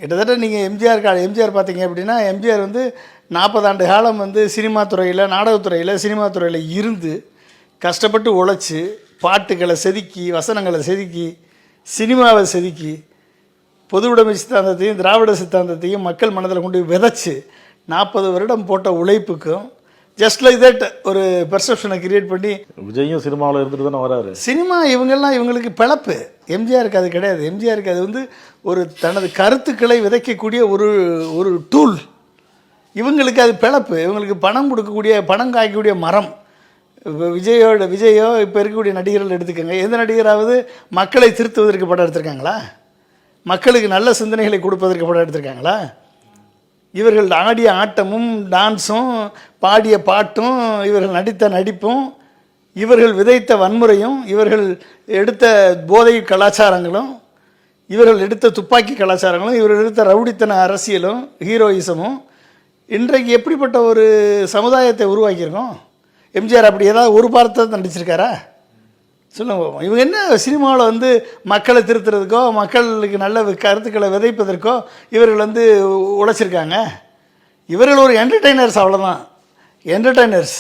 கிட்டத்தட்ட நீங்கள் எம்ஜிஆர் பார்த்தீங்க அப்படின்னா எம்ஜிஆர் வந்து 40 ஆண்டு காலம் வந்து சினிமா துறையில், நாடகத்துறையில், சினிமா துறையில் இருந்து கஷ்டப்பட்டு உழைச்சி பாட்டுகளை செதுக்கி, வசனங்களை செதுக்கி, சினிமாவை செதுக்கி, பொதுவுடைமை சித்தாந்தத்தையும் திராவிட சித்தாந்தத்தையும் மக்கள் மனதில் கொண்டு விதைச்சி 40 வருடம் போட்ட உழைப்புக்கும் ஜஸ்ட் லைக் தட் ஒரு பெர்செப்ஷனை கிரியேட் பண்ணி விஜயும் சினிமாவில் இருந்துட்டு தானே வராரு. சினிமா இவங்களுக்கு பிழப்பு. எம்ஜிஆருக்கு அது கிடையாது. எம்ஜிஆருக்கு அது வந்து ஒரு தனது கருத்துக்களை விதைக்கக்கூடிய ஒரு டூல். இவங்களுக்கு அது பிழப்பு. இவங்களுக்கு பணம் கொடுக்கக்கூடிய, பணம் காய்க்கக்கூடிய மரம். இப்போ விஜயோ இப்போ இருக்கக்கூடிய நடிகர்கள் எடுத்துக்கோங்க. எந்த நடிகராவது மக்களை திருத்துவதற்கு படம் எடுத்திருக்காங்களா? மக்களுக்கு நல்ல சிந்தனைகளை கொடுப்பதற்கு படம் எடுத்திருக்காங்களா? இவர்கள் ஆடிய ஆட்டமும் டான்ஸும் பாடிய பாட்டும் இவர்கள் நடித்த நடிப்பும் இவர்கள் விதைத்த வன்முறையும் இவர்கள் எடுத்த போதை கலாச்சாரங்களும் இவர்கள் எடுத்த துப்பாக்கி கலாச்சாரங்களும் இவர்கள் எடுத்த ரவுடித்தன அரசியலும் ஹீரோயிசமும் இன்றைக்கு எப்படிப்பட்ட ஒரு சமுதாயத்தை உருவாக்கியிருக்கோம்? எம்ஜிஆர் அப்படி ஏதாவது ஒரு பாரத்தை நடிச்சிருக்காரா? சொல்லுங்க. இவங்க என்ன சினிமாவில் வந்து மக்களை திருத்துறதுக்கோ மக்களுக்கு நல்ல கருத்துக்களை விதைப்பதற்கோ இவர்கள் வந்து உழைச்சிருக்காங்க. இவர்கள் ஒரு என்டர்டெய்னர்ஸ், அவ்வளோதான். என்டர்டெய்னர்ஸ்.